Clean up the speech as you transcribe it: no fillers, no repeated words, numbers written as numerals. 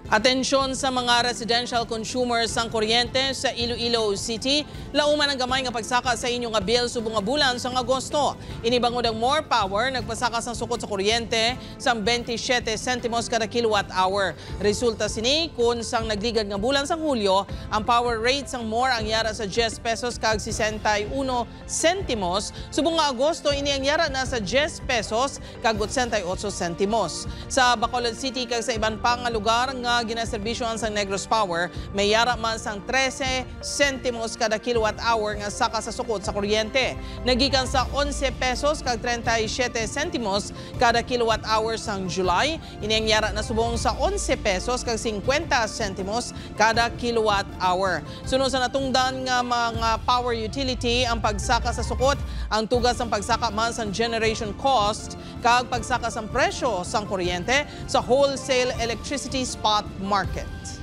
Atensyon sa mga residential consumers sang kuryente sa Iloilo City. Lauman ang gamay nga pagsaka sa inyong nga bill subong nga bulan sa Agosto. Inibangod ang More Power nagpasaka sang sukot sa kuryente sang 27 sentimos kada kilowatt hour. Resulta sini kun sang nagligad nga bulan sang Hulyo, ang power rate sang More ang yara sa 10 pesos kag 61 sentimos. Subong nga Agosto ini ang yara na sa 10 pesos kag 88 sentimos. Sa Bacolod City kag sa iban pang nga lugar nga ginaserbisyoan sa Negros Power, may yara man sang 13 sentimos kada kilowatt hour nga saka sa sukot sa kuryente. Nagikan sa 11 pesos kag 37 sentimos kada kilowatt hour sang July. Ini ang yara na subong sa 11 pesos kag 50 sentimos kada kilowatt hour. Sunod sa natungdan nga mga power utility ang pagsaka sa sukot, ang tugas ng pagsaka man sa generation cost kag pagsaka sa presyo sang kuryente sa wholesale electricity spot market.